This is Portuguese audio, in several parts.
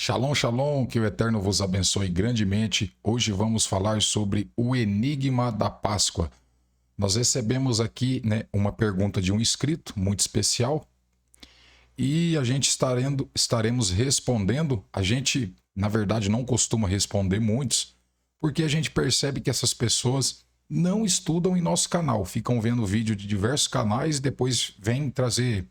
Shalom, shalom, que o Eterno vos abençoe grandemente. Hoje vamos falar sobre o enigma da Páscoa. Nós recebemos aqui, uma pergunta de um inscrito muito especial e a gente estaremos respondendo. A gente, na verdade, não costuma responder muitos, porque a gente percebe que essas pessoas não estudam em nosso canal, ficam vendo vídeo de diversos canais e depois vêm trazer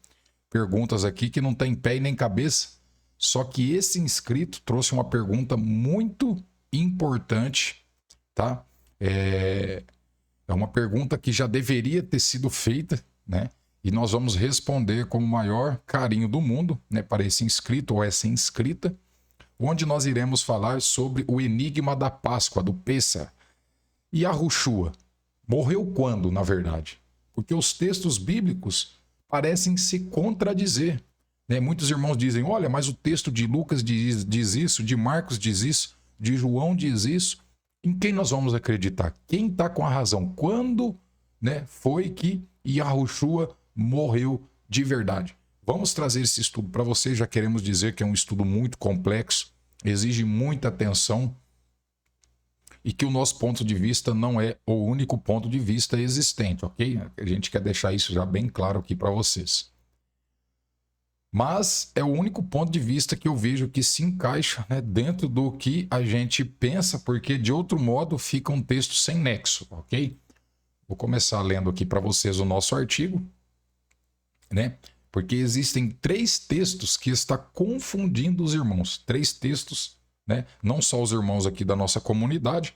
perguntas aqui que não tem pé e nem cabeça. Só que esse inscrito trouxe uma pergunta muito importante, tá? É uma pergunta que já deveria ter sido feita, né? E nós vamos responder com o maior carinho do mundo, né, para esse inscrito ou essa inscrita, onde nós iremos falar sobre o enigma da Páscoa, do Pêssar. E Yahushua morreu quando, na verdade? Porque os textos bíblicos parecem se contradizer. Muitos irmãos dizem, olha, mas o texto de Lucas diz isso, de Marcos diz isso, de João diz isso. Em quem nós vamos acreditar? Quem está com a razão? Quando, foi que Yahushua morreu de verdade? Vamos trazer esse estudo para vocês. Já queremos dizer que é um estudo muito complexo, exige muita atenção e que o nosso ponto de vista não é o único ponto de vista existente, ok? A gente quer deixar isso já bem claro aqui para vocês. Mas é o único ponto de vista que eu vejo que se encaixa, dentro do que a gente pensa, porque de outro modo fica um texto sem nexo, ok? Vou começar lendo aqui para vocês o nosso artigo, porque existem 3 textos que estão confundindo os irmãos. 3 textos, não só os irmãos aqui da nossa comunidade,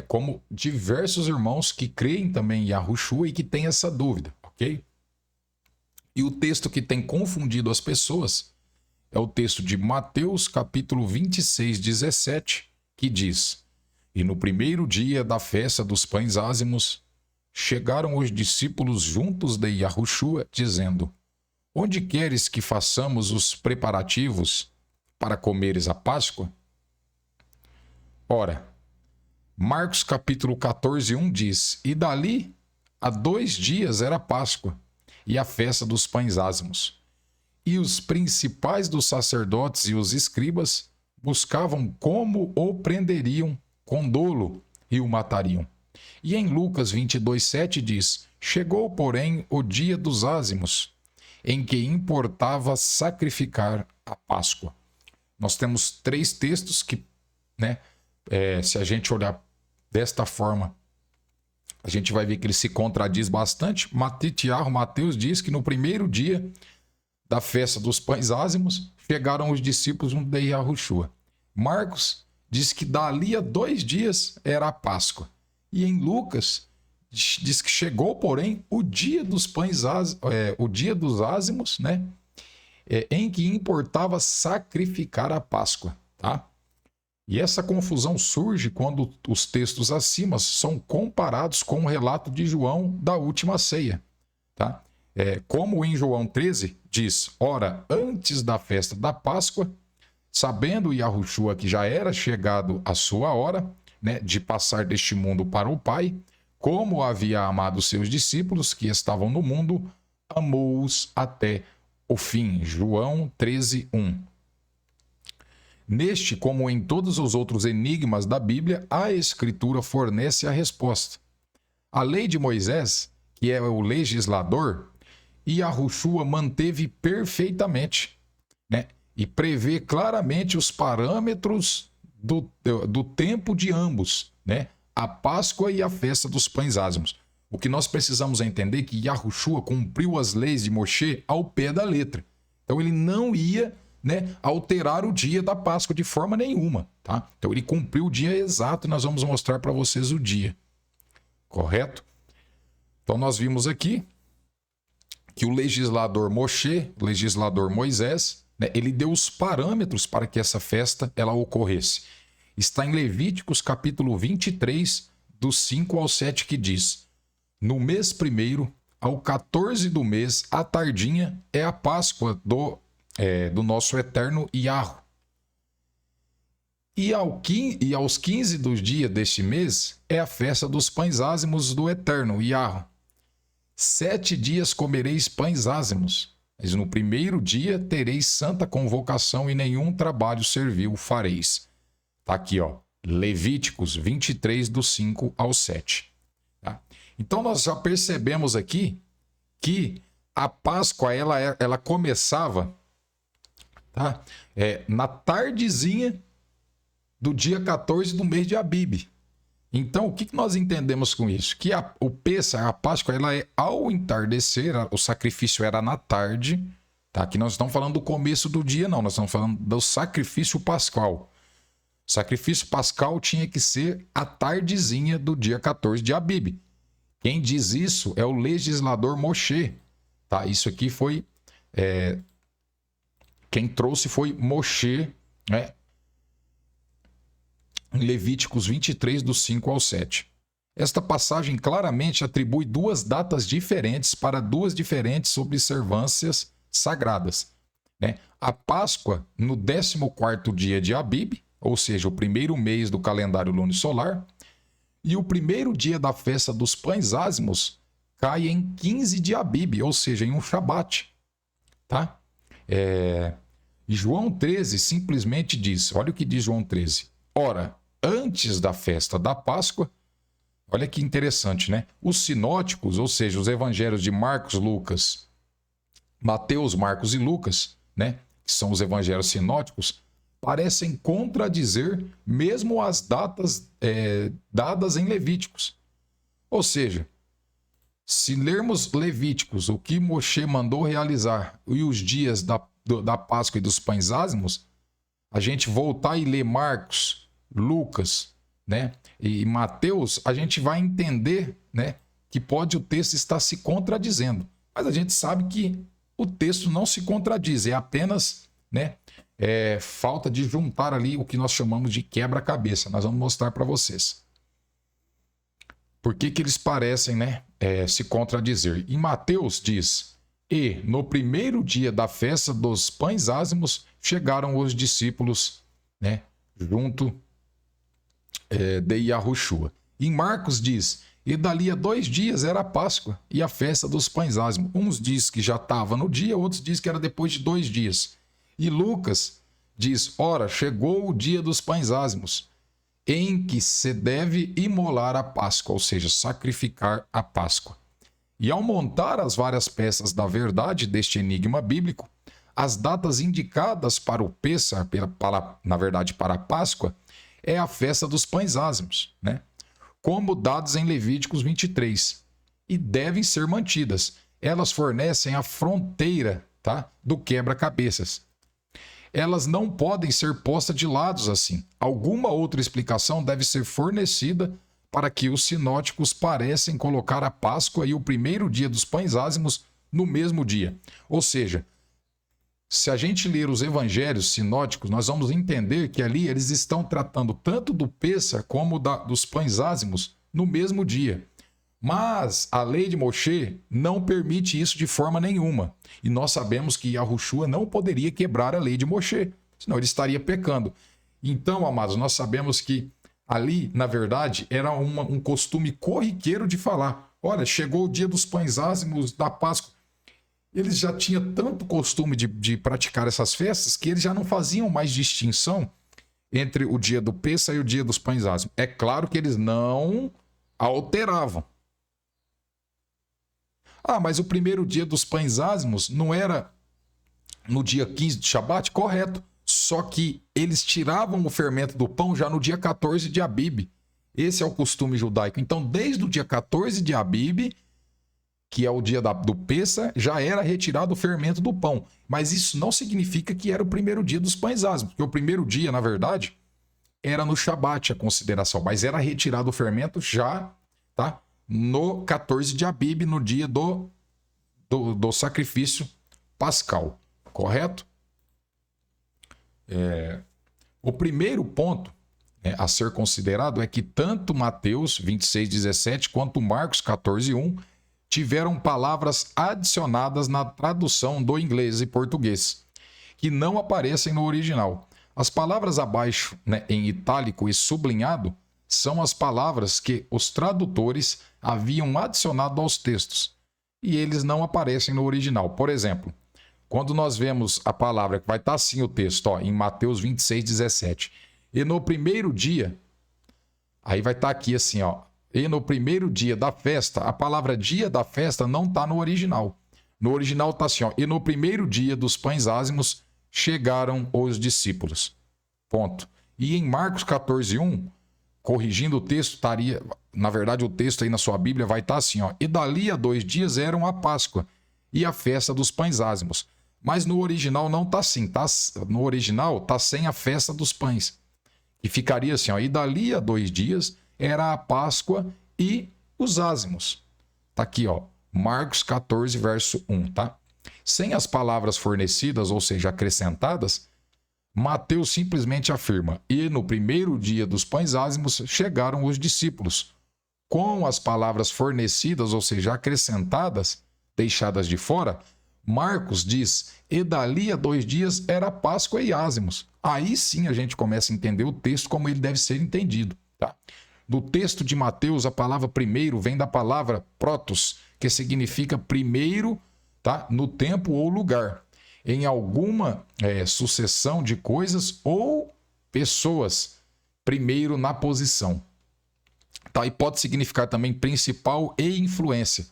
como diversos irmãos que creem também em Yahushua e que têm essa dúvida, ok? E o texto que tem confundido as pessoas é o texto de Mateus, capítulo 26, 17, que diz: E no primeiro dia da festa dos pães ázimos, chegaram os discípulos juntos de Yahushua, dizendo: Onde queres que façamos os preparativos para comeres a Páscoa? Ora, Marcos, capítulo 14, 1 diz: E dali a 2 dias era Páscoa, e a festa dos pães ázimos. E os principais dos sacerdotes e os escribas buscavam como o prenderiam com dolo e o matariam. E em Lucas 22, 7 diz: Chegou, porém, o dia dos ázimos, em que importava sacrificar a Páscoa. Nós temos 3 textos que, se a gente olhar desta forma, a gente vai ver que ele se contradiz bastante. Mateus diz que no primeiro dia da festa dos pães ázimos, chegaram os discípulos de Yahushua. Marcos diz que dali a 2 dias era a Páscoa. E em Lucas diz que chegou, porém, o dia dos pães o dia dos ázimos, em que importava sacrificar a Páscoa, tá? E essa confusão surge quando os textos acima são comparados com o relato de João da última ceia, tá? Como em João 13 diz: Ora, antes da festa da Páscoa, sabendo Yahushua que já era chegado a sua hora, de passar deste mundo para o Pai, como havia amado seus discípulos que estavam no mundo, amou-os até o fim. João 13, 1. Neste, como em todos os outros enigmas da Bíblia, a Escritura fornece a resposta. A lei de Moisés, que é o legislador, Yahushua manteve perfeitamente, e prevê claramente os parâmetros do tempo de ambos, a Páscoa e a festa dos pães ázimos. O que nós precisamos entender é que Yahushua cumpriu as leis de Moshe ao pé da letra. Então ele não ia alterar o dia da Páscoa de forma nenhuma, tá? Então ele cumpriu o dia exato e nós vamos mostrar para vocês o dia, correto? Então nós vimos aqui que o legislador Moshe, o legislador Moisés, ele deu os parâmetros para que essa festa ela ocorresse. Está em Levíticos capítulo 23, do 5 ao 7, que diz: No mês primeiro, ao 14 do mês, à tardinha, é a Páscoa do nosso eterno Yahu. E aos 15 dos dias deste mês é a festa dos pães ázimos do eterno Yahu. 7 dias comereis pães ázimos. Mas no primeiro dia tereis santa convocação e nenhum trabalho servil fareis. Tá aqui, ó, Levíticos 23, do 5 ao 7. Tá? Então nós já percebemos aqui que a Páscoa ela começava, tá? Na tardezinha do dia 14 do mês de Abib. Então, o que nós entendemos com isso? Que o Pêssar, a Páscoa, ela é ao entardecer, o sacrifício era na tarde, tá? Aqui nós estamos falando do começo do dia, não, nós estamos falando do sacrifício pascal. O sacrifício pascal tinha que ser a tardezinha do dia 14 de Abib. Quem diz isso é o legislador Moshe, tá? Isso aqui foi... quem trouxe foi Moshe, né? Em Levíticos 23, do 5 ao 7. Esta passagem claramente atribui duas datas diferentes para duas diferentes observâncias sagradas, né? A Páscoa no 14º dia de Abib, ou seja, o primeiro mês do calendário lunisolar, e o primeiro dia da festa dos pães ázimos cai em 15 de Abib, ou seja, em um Shabat, tá? E João 13 simplesmente diz, olha o que diz João 13. Ora, antes da festa da Páscoa, olha que interessante, né? Os sinóticos, ou seja, os evangelhos de Marcos, Lucas, Mateus, Marcos e Lucas, né? Que são os evangelhos sinóticos, parecem contradizer mesmo as datas dadas em Levíticos. Ou seja, se lermos Levíticos, o que Moshe mandou realizar e os dias da Páscoa e dos pães ázimos, a gente voltar e ler Marcos, Lucas, né, e Mateus, a gente vai entender, né, que pode o texto estar se contradizendo. Mas a gente sabe que o texto não se contradiz, é apenas, né, falta de juntar ali o que nós chamamos de quebra-cabeça. Nós vamos mostrar para vocês. Por que eles parecem, né, se contradizer? Em Mateus diz: e no primeiro dia da festa dos pães ázimos chegaram os discípulos, né, junto de Yahushua. Em Marcos diz: e dali a 2 dias era a Páscoa e a festa dos pães ázimos. Uns diz que já estava no dia, outros diz que era depois de 2 dias. E Lucas diz: ora, chegou o dia dos pães ázimos, em que se deve imolar a Páscoa, ou seja, sacrificar a Páscoa. E ao montar as várias peças da verdade deste enigma bíblico, as datas indicadas para o Pêssar, na verdade para a Páscoa, é a festa dos pães ázimos, né? Como dados em Levíticos 23, e devem ser mantidas. Elas fornecem a fronteira, tá, do quebra-cabeças. Elas não podem ser postas de lados assim. Alguma outra explicação deve ser fornecida para que os sinóticos parecem colocar a Páscoa e o primeiro dia dos pães ázimos no mesmo dia. Ou seja, se a gente ler os evangelhos sinóticos, nós vamos entender que ali eles estão tratando tanto do Pêssar como dos pães ázimos no mesmo dia. Mas a lei de Moshe não permite isso de forma nenhuma. E nós sabemos que Yahushua não poderia quebrar a lei de Moshe, senão ele estaria pecando. Então, amados, nós sabemos que ali, na verdade, era um costume corriqueiro de falar: olha, chegou o dia dos pães ázimos da Páscoa. Eles já tinham tanto costume de praticar essas festas que eles já não faziam mais distinção entre o dia do Pêssar e o dia dos pães ázimos. É claro que eles não alteravam. Ah, mas o primeiro dia dos pães ázimos não era no dia 15 de Shabat? Correto. Só que eles tiravam o fermento do pão já no dia 14 de Abib. Esse é o costume judaico. Então, desde o dia 14 de Abib, que é o dia do Pêssar, já era retirado o fermento do pão. Mas isso não significa que era o primeiro dia dos pães ázimos, porque o primeiro dia, na verdade, era no Shabat a consideração, mas era retirado o fermento já, tá, no 14 de Abib, no dia do sacrifício pascal, correto? O primeiro ponto, né, a ser considerado é que tanto Mateus 26:17 quanto Marcos 14:1 tiveram palavras adicionadas na tradução do inglês e português, que não aparecem no original. As palavras abaixo, né, em itálico e sublinhado, são as palavras que os tradutores haviam adicionado aos textos, e eles não aparecem no original. Por exemplo, quando nós vemos a palavra, que vai estar assim o texto, ó, em Mateus 26, 17. E no primeiro dia, aí vai estar aqui assim, ó. E no primeiro dia da festa, a palavra dia da festa não está no original. No original está assim, ó. E no primeiro dia dos pães ázimos chegaram os discípulos. Ponto. E em Marcos 14, 1, corrigindo o texto, estaria. Na verdade, o texto aí na sua Bíblia vai estar assim, ó. E dali a 2 dias eram a Páscoa e a festa dos pães ázimos. Mas no original não está assim. No original está sem a festa dos pães. E ficaria assim, ó. E dali a 2 dias era a Páscoa e os ázimos. Tá aqui, ó. Marcos 14, verso 1, tá? Sem as palavras fornecidas, ou seja, acrescentadas, Mateus simplesmente afirma: e no primeiro dia dos pães ázimos chegaram os discípulos. Com as palavras fornecidas, ou seja, acrescentadas, deixadas de fora, Marcos diz: e dali a 2 dias era Páscoa e ázimos. Aí sim a gente começa a entender o texto como ele deve ser entendido, tá? No texto de Mateus, a palavra primeiro vem da palavra protos, que significa primeiro, tá? No tempo ou lugar, em alguma sucessão de coisas ou pessoas, primeiro na posição. Tá? E pode significar também principal e influência,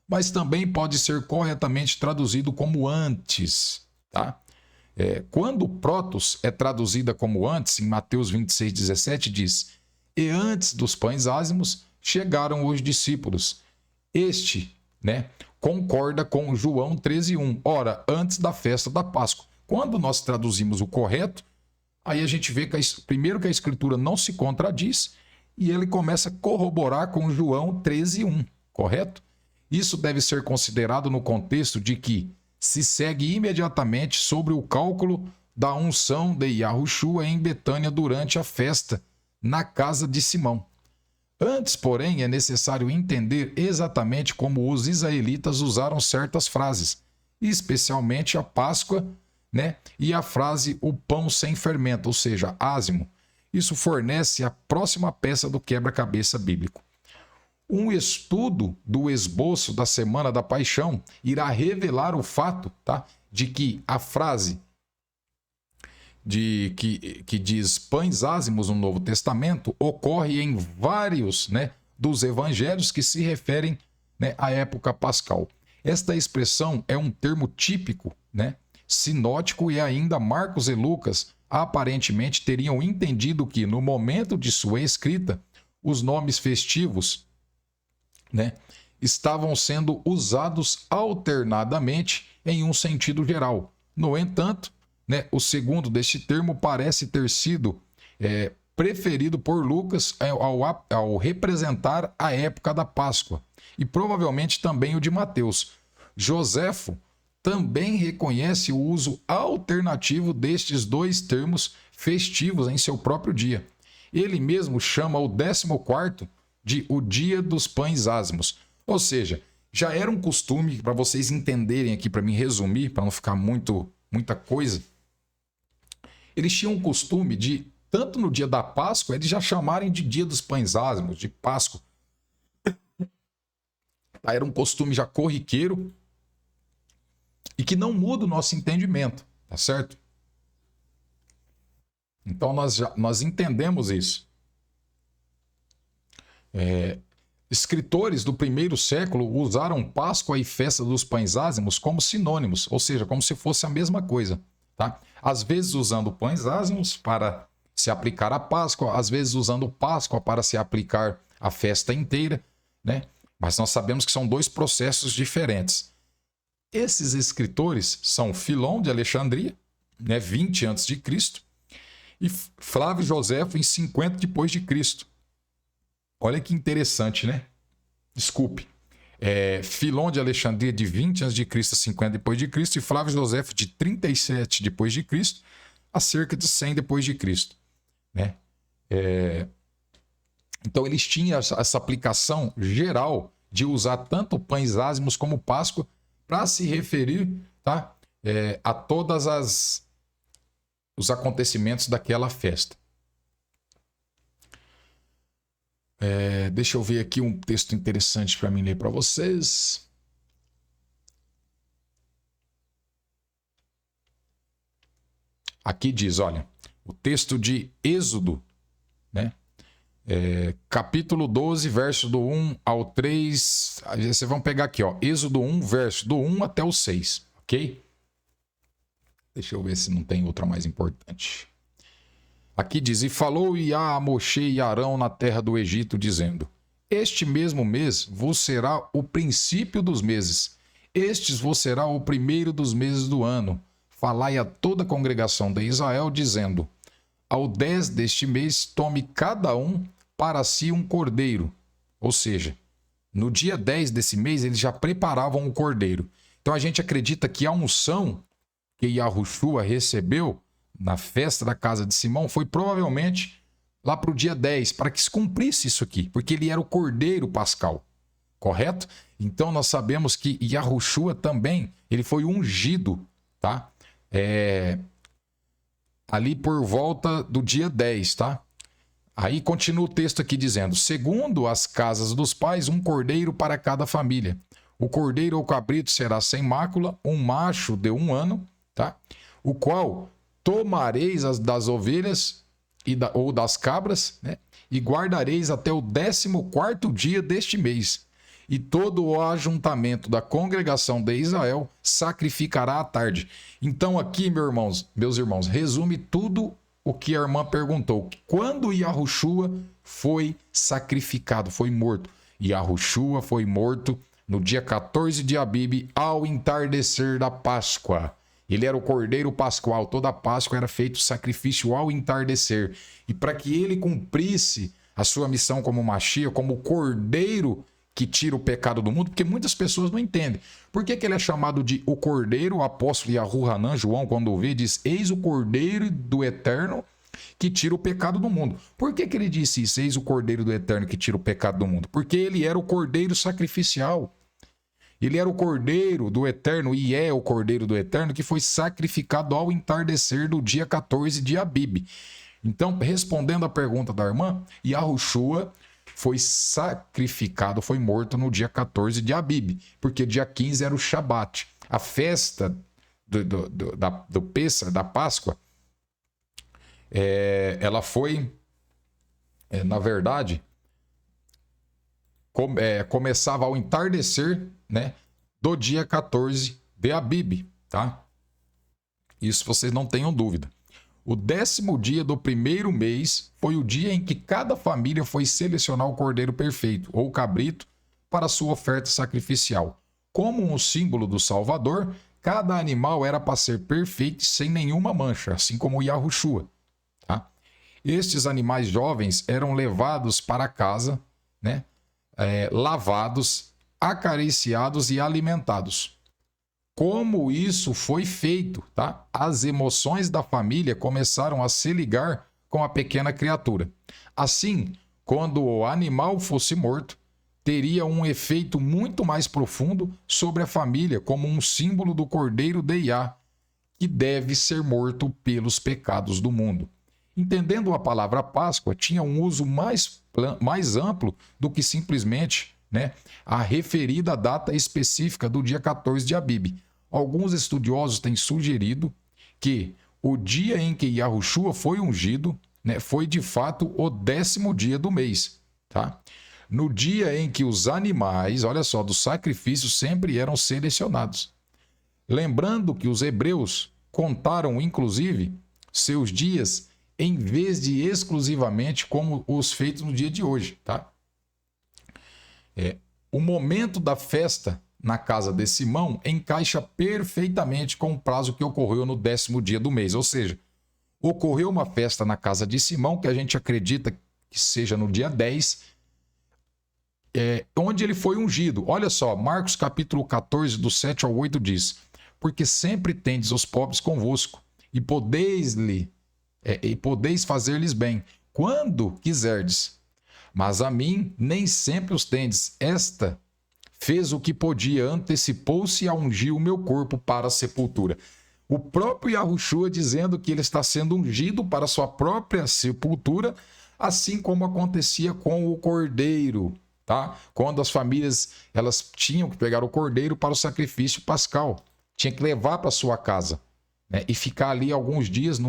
mas também pode ser corretamente traduzido como antes. Tá? Quando protos é traduzida como antes, em Mateus 26, 17, diz: e antes dos pães ázimos chegaram os discípulos. Este, né, concorda com João 13:1. Ora, antes da festa da Páscoa. Quando nós traduzimos o correto, aí a gente vê que primeiro que a escritura não se contradiz e ele começa a corroborar com João 13:1, correto? Isso deve ser considerado no contexto de que se segue imediatamente sobre o cálculo da unção de Yahushua em Betânia durante a festa na casa de Simão. Antes, porém, é necessário entender exatamente como os israelitas usaram certas frases, especialmente a Páscoa, né? E a frase o pão sem fermento, ou seja, ázimo. Isso fornece a próxima peça do quebra-cabeça bíblico. Um estudo do esboço da Semana da Paixão irá revelar o fato, tá, de que a frase que diz pães ázimos no Novo Testamento ocorre em vários, né, dos evangelhos que se referem, né, à época pascal. Esta expressão é um termo típico, né, sinótico, e ainda Marcos e Lucas aparentemente teriam entendido que, no momento de sua escrita, os nomes festivos, né, estavam sendo usados alternadamente em um sentido geral. No entanto, né, o segundo deste termo parece ter sido preferido por Lucas ao representar a época da Páscoa, e provavelmente também o de Mateus. Joséfo também reconhece o uso alternativo destes dois termos festivos em seu próprio dia. Ele mesmo chama o 14º de o Dia dos Pães Ázimos. Ou seja, já era um costume, para vocês entenderem aqui, para mim resumir, para não ficar muita coisa, eles tinham um costume de, tanto no dia da Páscoa, eles já chamarem de Dia dos Pães Ázimos, de Páscoa. Era um costume já corriqueiro e que não muda o nosso entendimento, tá certo? Então nós entendemos isso. Escritores do primeiro século usaram Páscoa e Festa dos Pães Ázimos como sinônimos, ou seja, como se fosse a mesma coisa. Tá? Às vezes usando pães ázimos para se aplicar à Páscoa, às vezes usando Páscoa para se aplicar à festa inteira, né? Mas nós sabemos que são dois processos diferentes. Esses escritores são Filon de Alexandria, né, 20 a.C., e Flávio Joséfo em 50 depois de Cristo. Olha que interessante, né? Desculpe. Filon de Alexandria de 20 a.C. a 50 depois de Cristo, e Flávio Joséfo de 37 depois de Cristo a cerca de 100 depois de Cristo, né? Então eles tinham essa aplicação geral de usar tanto pães ázimos como Páscoa para se referir, tá, a todas os acontecimentos daquela festa. Deixa eu ver aqui um texto interessante para mim ler para vocês. Aqui diz, olha, o texto de Êxodo, né? Capítulo 12, verso do 1 ao 3. Vocês vão pegar aqui, ó, Êxodo 1, verso do 1 até o 6, ok? Deixa eu ver se não tem outra mais importante. Aqui diz, e falou Iá a Moshe e Arão na terra do Egito, dizendo, este mesmo mês vos será o princípio dos meses, estes vos será o primeiro dos meses do ano. Falai a toda a congregação de Israel, dizendo, ao 10 deste mês tome cada um para si um cordeiro. Ou seja, no dia 10 desse mês eles já preparavam o cordeiro. Então a gente acredita que a unção que Yahushua recebeu na festa da casa de Simão foi provavelmente lá para o dia 10, para que se cumprisse isso aqui, porque ele era o cordeiro pascal, correto? Então nós sabemos que Yahushua também, ele foi ungido, tá? Ali por volta do dia 10, tá? Aí continua o texto aqui dizendo, segundo as casas dos pais, um cordeiro para cada família. O cordeiro ou cabrito será sem mácula, um macho de 1 ano, tá? O qual tomareis das ovelhas ou das cabras, né? E guardareis até o 14º dia deste mês. E todo o ajuntamento da congregação de Israel sacrificará à tarde. Então aqui, meus irmãos, resume tudo o que a irmã perguntou. Quando Yahushua foi sacrificado, foi morto? Yahushua foi morto no dia 14 de Abib, ao entardecer da Páscoa. Ele era o cordeiro pascual. Toda a Páscoa era feito sacrifício ao entardecer. E para que ele cumprisse a sua missão como Mashiach, como cordeiro que tira o pecado do mundo, porque muitas pessoas não entendem. Por que ele é chamado de o Cordeiro? O apóstolo Yahu-Hanan, João, quando vê, diz, eis o Cordeiro do Eterno que tira o pecado do mundo. Por que ele disse isso? Eis o Cordeiro do Eterno que tira o pecado do mundo. Porque ele era o Cordeiro sacrificial. Ele era o Cordeiro do Eterno e é o Cordeiro do Eterno que foi sacrificado ao entardecer do dia 14 de Abib. Então, respondendo à pergunta da irmã, Yahushua foi sacrificado, foi morto no dia 14 de Abib, porque dia 15 era o Shabat. A festa do Pêssar, da Páscoa, ela foi, na verdade, começava ao entardecer, né, do dia 14 de Abib, tá? Isso vocês não tenham dúvida. O 10º dia do primeiro mês foi o dia em que cada família foi selecionar o cordeiro perfeito, ou cabrito, para sua oferta sacrificial. Como um símbolo do Salvador, cada animal era para ser perfeito sem nenhuma mancha, assim como o Yahushua. Tá? Estes animais jovens eram levados para casa, né? Lavados, acariciados e alimentados. Como isso foi feito, tá? As emoções da família começaram a se ligar com a pequena criatura. Assim, quando o animal fosse morto, teria um efeito muito mais profundo sobre a família, como um símbolo do Cordeiro de Iá, que deve ser morto pelos pecados do mundo. Entendendo a palavra Páscoa, tinha um uso mais amplo do que simplesmente, né, a referida data específica do dia 14 de Abib. Alguns estudiosos têm sugerido que o dia em que Yahushua foi ungido, né, foi de fato o 10º dia do mês. Tá? No dia em que os animais, olha só, do sacrifício sempre eram selecionados. Lembrando que os hebreus contaram, inclusive, seus dias em vez de exclusivamente como os feitos no dia de hoje. Tá? O momento da festa na casa de Simão encaixa perfeitamente com o prazo que ocorreu no 10º dia do mês. Ou seja, ocorreu uma festa na casa de Simão, que a gente acredita que seja no dia 10, onde ele foi ungido. Olha só, Marcos capítulo 14, do 7 ao 8 diz, porque sempre tendes os pobres convosco, e podeis fazer-lhes bem, quando quiserdes. Mas a mim nem sempre os tendes. Esta fez o que podia, antecipou-se a ungir o meu corpo para a sepultura. O próprio Yahushua dizendo que ele está sendo ungido para a sua própria sepultura, assim como acontecia com o cordeiro, tá? Quando as famílias elas tinham que pegar o cordeiro para o sacrifício pascal, tinha que levar para sua casa. né, e ficar ali alguns dias,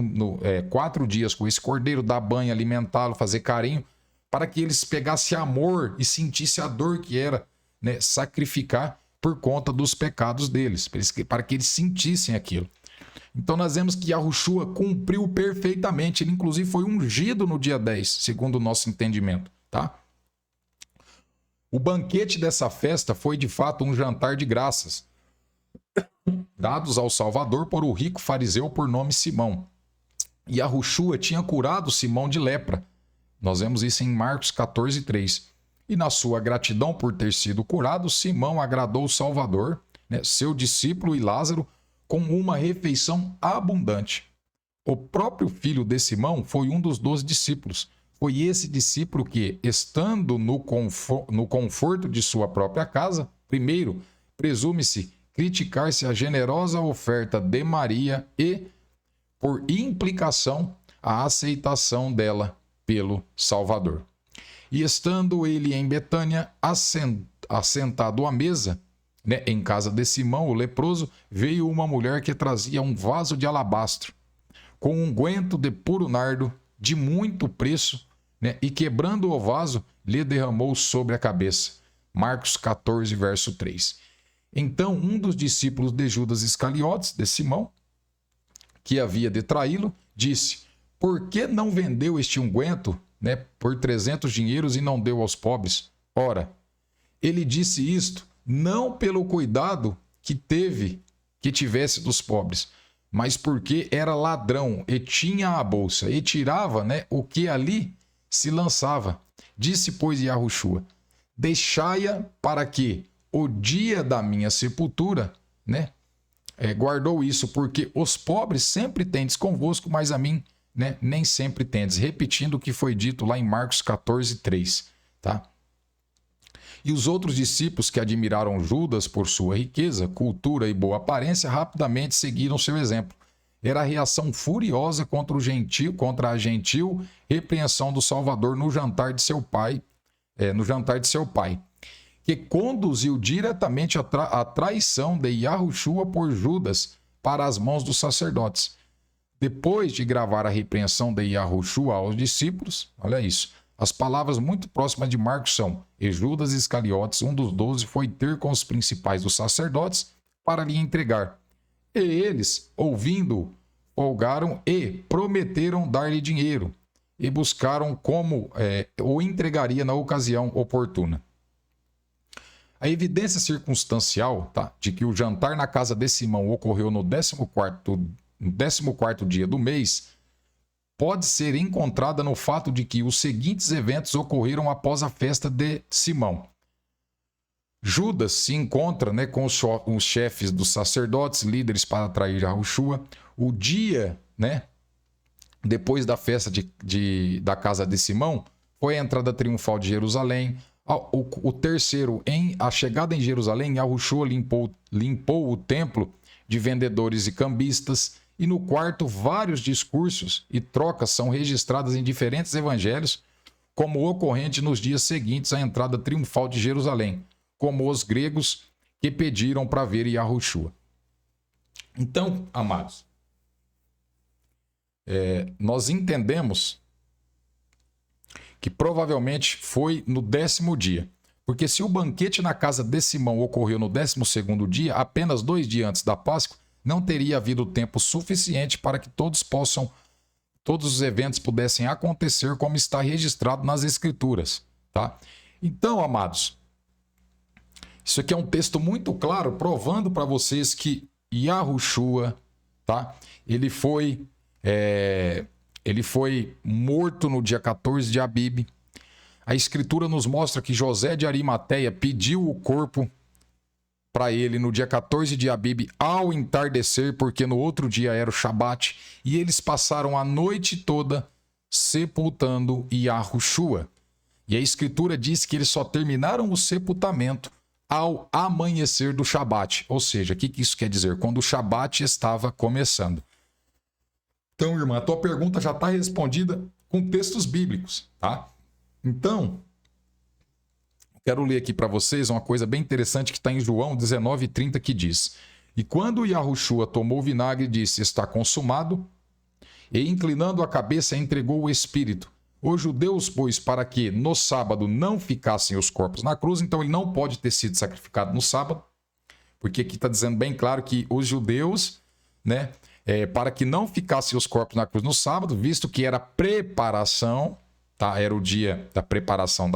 4 dias com esse cordeiro, dar banho, alimentá-lo, fazer carinho, para que eles pegassem amor e sentissem a dor que era, né, sacrificar por conta dos pecados deles, para que eles sentissem aquilo. Então nós vemos que Yahushua cumpriu perfeitamente, ele inclusive foi ungido no dia 10, segundo o nosso entendimento, tá? O banquete dessa festa foi de fato um jantar de graças, dados ao Salvador por o rico fariseu por nome Simão. E Yahushua tinha curado Simão de lepra. Nós vemos isso em Marcos 14:3. E na sua gratidão por ter sido curado, Simão agradou o Salvador, né, seu discípulo e Lázaro, com uma refeição abundante. O próprio filho de Simão foi um dos 12 discípulos. Foi esse discípulo que, estando no conforto de sua própria casa, primeiro, presume-se criticar-se a generosa oferta de Maria e, por implicação, a aceitação dela pelo Salvador. E estando ele em Betânia, assentado à mesa, né, em casa de Simão, o leproso, veio uma mulher que trazia um vaso de alabastro, com um unguento de puro nardo, de muito preço, né, e quebrando o vaso, lhe derramou sobre a cabeça. Marcos 14, verso 3. Então, um dos discípulos de Judas Iscariotes, de Simão, que havia de traí-lo, disse: por que não vendeu este unguento, né, por 300 dinheiros e não deu aos pobres? Ora, ele disse isto não pelo cuidado que tivesse dos pobres, mas porque era ladrão e tinha a bolsa e tirava, né, o que ali se lançava. Disse, pois, Yahushua: deixai-a para que o dia da minha sepultura, né, guardou isso, porque os pobres sempre tendes convosco, mas a mim, né, nem sempre tendes. Repetindo o que foi dito lá em Marcos 14:3, tá? E os outros discípulos que admiraram Judas por sua riqueza, cultura e boa aparência, rapidamente seguiram seu exemplo. Era a reação furiosa contra a gentil repreensão do Salvador no jantar de seu pai, que conduziu diretamente a traição de Yahushua por Judas para as mãos dos sacerdotes. Depois de gravar a repreensão de Yahushua aos discípulos, olha isso, as palavras muito próximas de Marcos são: e Judas Iscariotes, um dos 12, foi ter com os principais dos sacerdotes para lhe entregar. E eles, ouvindo, folgaram e prometeram dar-lhe dinheiro, e buscaram como o entregaria na ocasião oportuna. A evidência circunstancial, tá, de que o jantar na casa de Simão ocorreu no 14º dia do mês pode ser encontrada no fato de que os seguintes eventos ocorreram após a festa de Simão. Judas se encontra, né, com os chefes dos sacerdotes, líderes para atrair Yahushua. O dia, né, depois da festa da casa de Simão, foi a entrada triunfal de Jerusalém. O terceiro, a chegada em Jerusalém, Yahushua limpou o templo de vendedores e cambistas. E no quarto, vários discursos e trocas são registradas em diferentes evangelhos, como ocorrente nos dias seguintes à entrada triunfal de Jerusalém, como os gregos que pediram para ver Yahushua. Então, amados, nós entendemos que provavelmente foi no 10º dia. Porque se o banquete na casa de Simão ocorreu no 12º dia, apenas 2 dias antes da Páscoa, não teria havido tempo suficiente para que todos os eventos pudessem acontecer como está registrado nas Escrituras, tá? Então, amados, isso aqui é um texto muito claro, provando para vocês que Yahushua, tá? Ele foi morto no dia 14 de Abib. A Escritura nos mostra que José de Arimateia pediu o corpo para ele no dia 14 de Abib ao entardecer, porque no outro dia era o Shabat, e eles passaram a noite toda sepultando Yahushua. E a Escritura diz que eles só terminaram o sepultamento ao amanhecer do Shabat. Ou seja, o que isso quer dizer? Quando o Shabat estava começando. Então, irmã, a tua pergunta já está respondida com textos bíblicos, tá? Então, quero ler aqui para vocês uma coisa bem interessante que está em João 19:30, que diz: E quando Yahushua tomou o vinagre, disse: está consumado, e inclinando a cabeça entregou o Espírito. Os judeus, pois, para que no sábado não ficassem os corpos na cruz, então ele não pode ter sido sacrificado no sábado, porque aqui está dizendo bem claro que os judeus, né, para que não ficassem os corpos na cruz no sábado, visto que era preparação, tá? Era o dia da preparação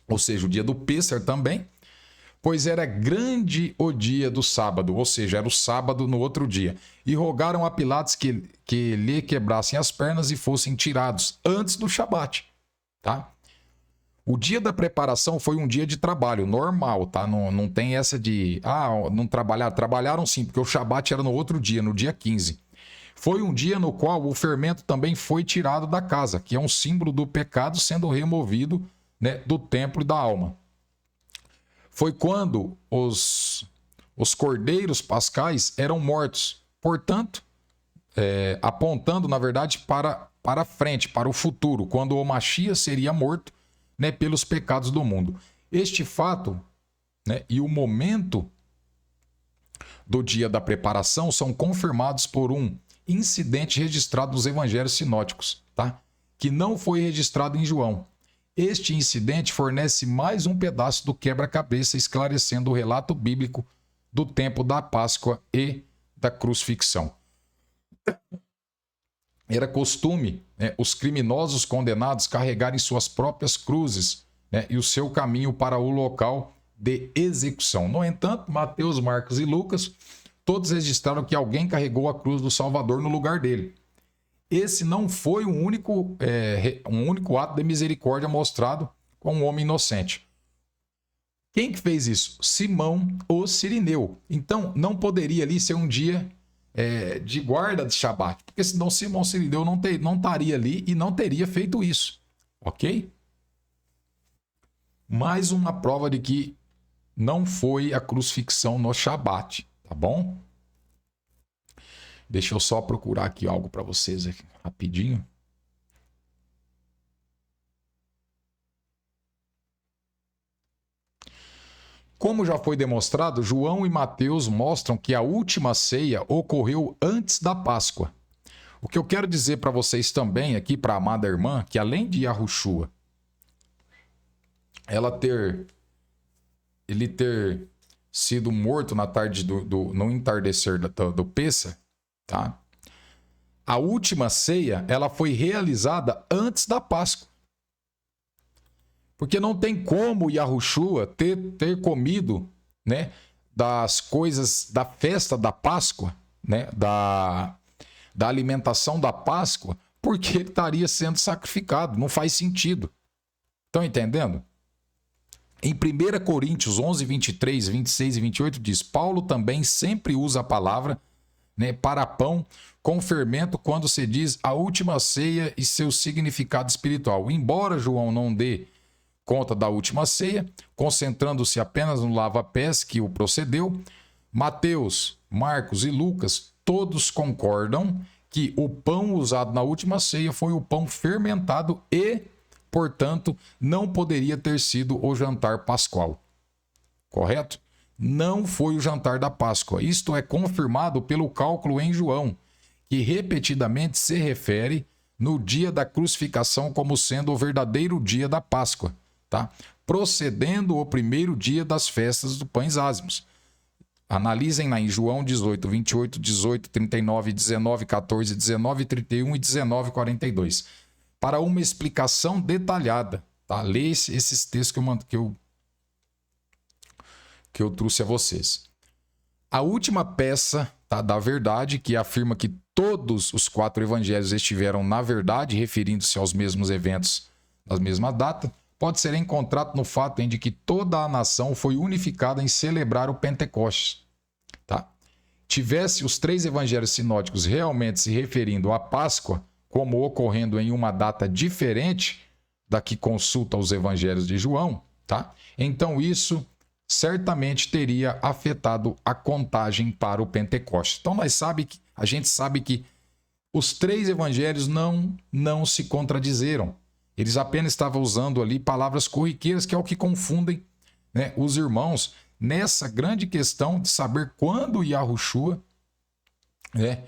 ou seja, o dia do Pêssar também, pois era grande o dia do sábado, ou seja, era o sábado no outro dia. E rogaram a Pilatos que lhe quebrassem as pernas e fossem tirados antes do Shabat, tá? O dia da preparação foi um dia de trabalho normal, tá? Não tem essa de, não trabalharam. Trabalharam sim, porque o Shabat era no outro dia, no dia 15. Foi um dia no qual o fermento também foi tirado da casa, que é um símbolo do pecado sendo removido, né, do templo e da alma. Foi quando os cordeiros pascais eram mortos, portanto, apontando, na verdade, para frente, para o futuro, quando o Mashiach seria morto, né, pelos pecados do mundo. Este fato, né, e o momento do dia da preparação são confirmados por um incidente registrado nos evangelhos sinóticos, tá? Que não foi registrado em João. Este incidente fornece mais um pedaço do quebra-cabeça, esclarecendo o relato bíblico do tempo da Páscoa e da crucifixão. Era costume, né, os criminosos condenados carregarem suas próprias cruzes, né, e o seu caminho para o local de execução. No entanto, Mateus, Marcos e Lucas, todos registraram que alguém carregou a cruz do Salvador no lugar dele. Esse não foi um único ato de misericórdia mostrado com um homem inocente. Quem que fez isso? Simão, o Cirineu. Então, não poderia ali ser um dia de guarda de Shabat, porque senão Simão Cirineu não estaria ali e não teria feito isso. Ok? Mais uma prova de que não foi a crucifixão no Shabat, tá bom? Deixa eu só procurar aqui algo para vocês aqui, rapidinho. Como já foi demonstrado, João e Mateus mostram que a última ceia ocorreu antes da Páscoa. O que eu quero dizer para vocês também aqui, para a amada irmã, que além de Yahushua, ele ter sido morto na tarde no entardecer do Pêssar, tá? A última ceia, ela foi realizada antes da Páscoa. Porque não tem como Yahushua ter comido, né, das coisas da festa da Páscoa, né, da alimentação da Páscoa, porque ele estaria sendo sacrificado. Não faz sentido. Estão entendendo? Em 1 Coríntios 11, 23, 26 e 28 diz: Paulo também sempre usa a palavra, né, para pão com fermento quando se diz a última ceia e seu significado espiritual. Embora João não dê conta da última ceia, concentrando-se apenas no lava-pés que o procedeu, Mateus, Marcos e Lucas todos concordam que o pão usado na última ceia foi o pão fermentado e, portanto, não poderia ter sido o jantar pascual. Correto? Não foi o jantar da Páscoa. Isto é confirmado pelo cálculo em João, que repetidamente se refere no dia da crucificação como sendo o verdadeiro dia da Páscoa, tá? Procedendo o primeiro dia das festas dos pães ázimos. Analisem lá em João 18, 28, 18, 39, 19, 14, 19, 31 e 19, 42. Para uma explicação detalhada, tá? Lê esses textos que eu trouxe a vocês. A última peça, tá, da verdade, que afirma que todos os 4 evangelhos estiveram na verdade, referindo-se aos mesmos eventos nas mesmas datas, pode ser encontrado no fato de que toda a nação foi unificada em celebrar o Pentecostes. Tá? Tivesse os 3 evangelhos sinóticos realmente se referindo à Páscoa, como ocorrendo em uma data diferente da que consulta os evangelhos de João, tá? Então isso certamente teria afetado a contagem para o Pentecostes. Então a gente sabe que os 3 evangelhos não se contradizeram. Eles apenas estavam usando ali palavras corriqueiras, que é o que confundem, né, os irmãos nessa grande questão de saber quando Yahushua, né,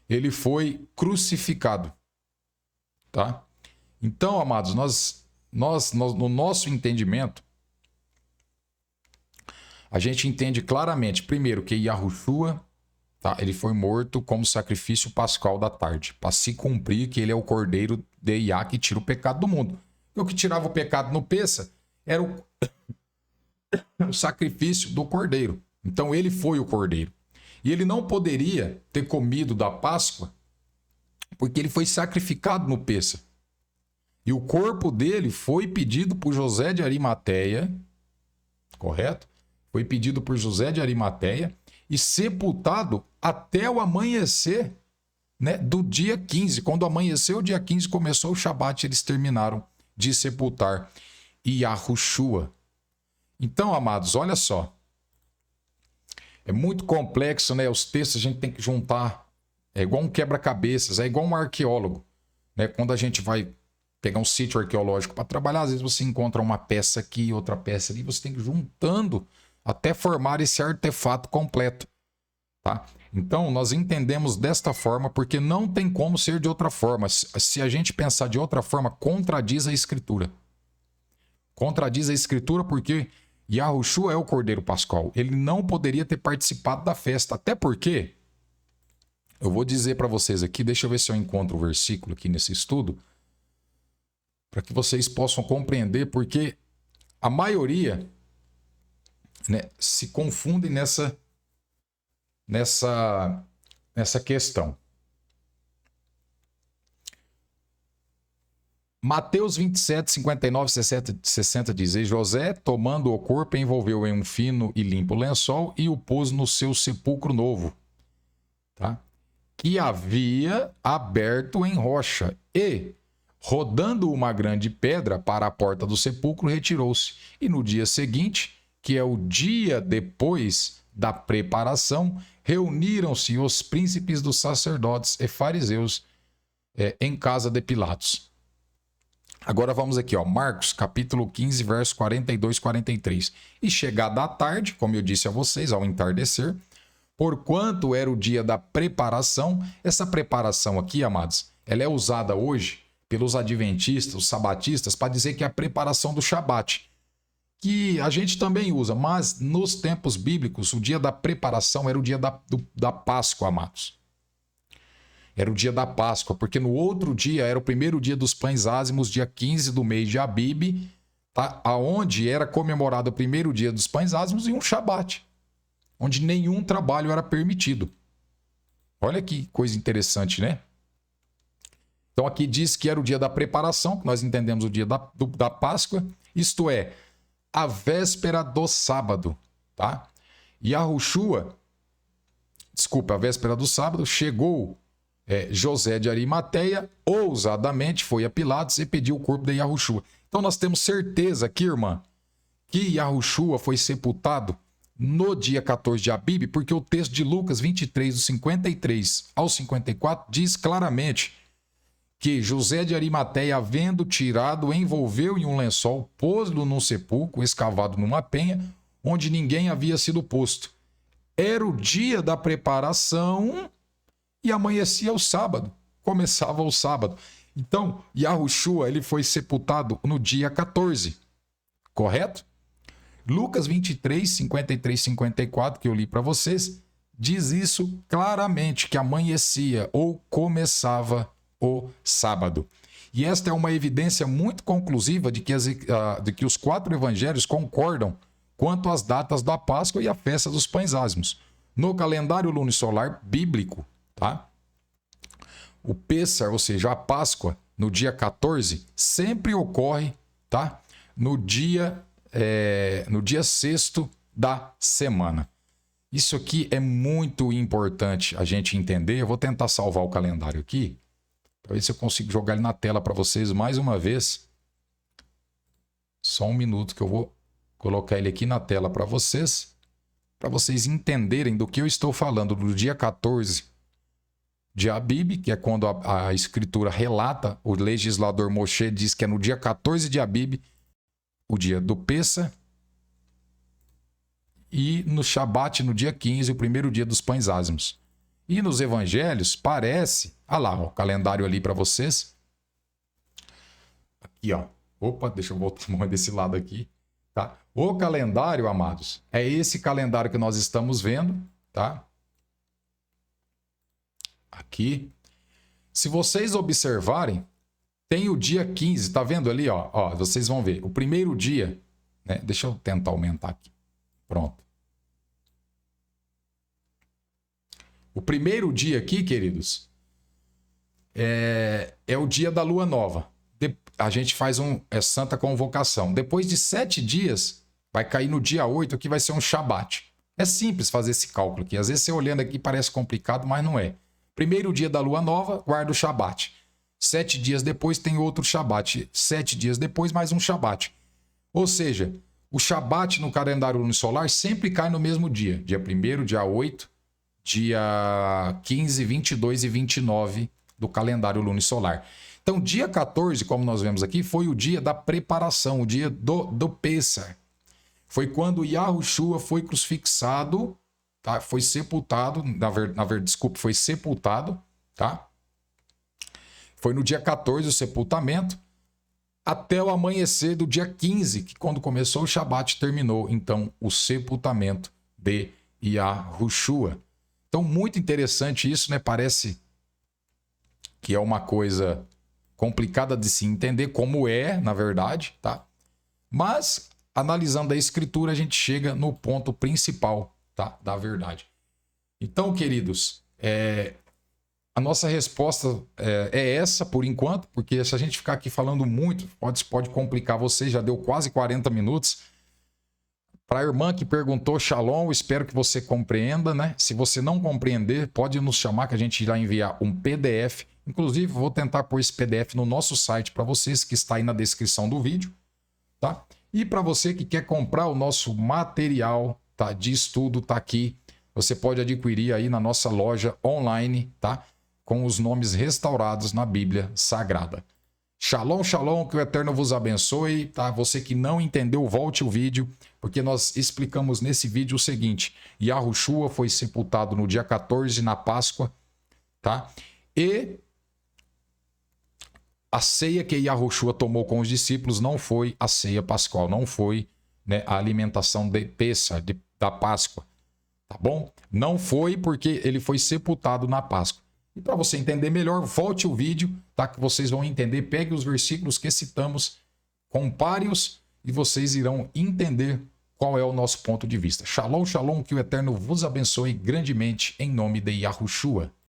ele foi crucificado, tá? Então, amados, nós no nosso entendimento, a gente entende claramente, primeiro, que Yahushua, tá, ele foi morto como sacrifício pascal da tarde, para se cumprir que ele é o cordeiro de Iá que tira o pecado do mundo. E o que tirava o pecado no Pêssar era o sacrifício do cordeiro. Então ele foi o cordeiro. E ele não poderia ter comido da Páscoa, porque ele foi sacrificado no Pêssar. E o corpo dele foi pedido por José de Arimateia, correto? Foi pedido por José de Arimateia e sepultado até o amanhecer, né, do dia 15. Quando amanheceu o dia 15, começou o Shabat, eles terminaram de sepultar Yahushua. Então, amados, olha só. É muito complexo, né? Os textos a gente tem que juntar. É igual um quebra-cabeças, é igual um arqueólogo, né? Quando a gente vai pegar um sítio arqueológico para trabalhar, às vezes você encontra uma peça aqui, outra peça ali, você tem que ir juntando até formar esse artefato completo, tá? Então, nós entendemos desta forma porque não tem como ser de outra forma. Se a gente pensar de outra forma, contradiz a Escritura. Contradiz a Escritura porque Yahushua é o Cordeiro Pascal. Ele não poderia ter participado da festa, até porque, eu vou dizer para vocês aqui, deixa eu ver se eu encontro o versículo aqui nesse estudo, para que vocês possam compreender, porque a maioria, né, se confundem nessa questão. Mateus 27, 59, 60 diz: E José, tomando o corpo, envolveu em um fino e limpo lençol e o pôs no seu sepulcro novo, tá? Que havia aberto em rocha, e, rodando uma grande pedra para a porta do sepulcro, retirou-se. E no dia seguinte, que é o dia depois da preparação, reuniram-se os príncipes dos sacerdotes e fariseus em casa de Pilatos. Agora vamos aqui, ó, Marcos, capítulo 15, verso 42 e 43. E chegada a tarde, como eu disse a vocês, ao entardecer, porquanto era o dia da preparação, essa preparação aqui, amados, ela é usada hoje pelos adventistas, os sabatistas, para dizer que é a preparação do Shabat, que a gente também usa, mas nos tempos bíblicos, o dia da preparação era o dia da Páscoa, amados. Era o dia da Páscoa, porque no outro dia era o primeiro dia dos pães ázimos, dia 15 do mês de Abib, tá? Onde era comemorado o primeiro dia dos pães ázimos e um Shabat, onde nenhum trabalho era permitido. Olha que coisa interessante, né? Então aqui diz que era o dia da preparação, que nós entendemos o dia da Páscoa, isto é, a véspera do sábado, tá? Yahushua, a véspera do sábado, chegou José de Arimateia, ousadamente foi a Pilatos e pediu o corpo de Yahushua. Então nós temos certeza aqui, irmã, que Yahushua foi sepultado no dia 14 de Abib, porque o texto de Lucas 23, do 53 ao 54, diz claramente que José de Arimateia, havendo tirado, envolveu em um lençol, pôs-lo num sepulcro escavado numa penha, onde ninguém havia sido posto. Era o dia da preparação e amanhecia o sábado, começava o sábado. Então, Yahushua, ele foi sepultado no dia 14, correto? Lucas 23, 53, 54, que eu li para vocês, diz isso claramente, que amanhecia ou começava o sábado. E esta é uma evidência muito conclusiva de que os 4 evangelhos concordam quanto às datas da Páscoa e a festa dos pães ázimos. No calendário lunisolar bíblico, tá? O Pêssar, ou seja, a Páscoa, no dia 14, sempre ocorre, tá? No dia 6º da semana. Isso aqui é muito importante a gente entender. Eu vou tentar salvar o calendário aqui, para ver se eu consigo jogar ele na tela para vocês mais uma vez. Só um minuto que eu vou colocar ele aqui na tela para vocês entenderem do que eu estou falando. Do dia 14 de Abib, que é quando a escritura relata, o legislador Moshe diz que é no dia 14 de Abib, o dia do Pêssar, e no Shabat, no dia 15, o primeiro dia dos pães ázimos. E nos evangelhos parece... Ah lá, ó, o calendário ali para vocês. Aqui, ó. Opa, deixa eu voltar desse lado aqui. Tá? O calendário, amados, é esse calendário que nós estamos vendo, tá? Aqui. Se vocês observarem, tem o dia 15, tá vendo ali, ó? Ó, vocês vão ver. O primeiro dia, né? Deixa eu tentar aumentar aqui. Pronto. O primeiro dia aqui, queridos, é o dia da lua nova. A gente faz Santa Convocação. Depois de 7 dias, vai cair no dia 8, que vai ser um Shabat. É simples fazer esse cálculo aqui. Às vezes você olhando aqui parece complicado, mas não é. Primeiro dia da lua nova, guarda o Shabat. 7 dias depois tem outro Shabat. 7 dias depois, mais um Shabat. Ou seja, o Shabat no calendário lunisolar sempre cai no mesmo dia. Dia 1º, dia 8, dia 15, 22 e 29 do calendário lunisolar. Então, dia 14, como nós vemos aqui, foi o dia da preparação, o dia do Pêssar. Foi quando Yahushua foi crucificado, tá? Foi sepultado, desculpe, foi sepultado, tá? Foi no dia 14 o sepultamento, até o amanhecer do dia 15, que quando começou o Shabat, terminou, então, o sepultamento de Yahushua. Então, muito interessante isso, né? Parece que é uma coisa complicada de se entender, como é, na verdade, tá? Mas, analisando a escritura, a gente chega no ponto principal, tá? Da verdade. Então, queridos, a nossa resposta é essa por enquanto, porque se a gente ficar aqui falando muito, pode complicar você, já deu quase 40 minutos. Para a irmã que perguntou, Shalom, espero que você compreenda, né? Se você não compreender, pode nos chamar que a gente irá enviar um PDF. Inclusive, vou tentar pôr esse PDF no nosso site para vocês, que está aí na descrição do vídeo, tá? E para você que quer comprar o nosso material, tá, de estudo, tá aqui. Você pode adquirir aí na nossa loja online, tá? Com os nomes restaurados na Bíblia Sagrada. Shalom, shalom, que o Eterno vos abençoe, tá? Você que não entendeu, volte o vídeo, porque nós explicamos nesse vídeo o seguinte: Yahushua foi sepultado no dia 14, na Páscoa, tá? E a ceia que Yahushua tomou com os discípulos não foi a ceia pascual, não foi, né, a alimentação de Pêssar, da Páscoa, tá bom? Não foi porque ele foi sepultado na Páscoa. E para você entender melhor, volte o vídeo, tá? Que vocês vão entender, pegue os versículos que citamos, compare-os e vocês irão entender qual é o nosso ponto de vista. Shalom, shalom, que o Eterno vos abençoe grandemente em nome de Yahushua.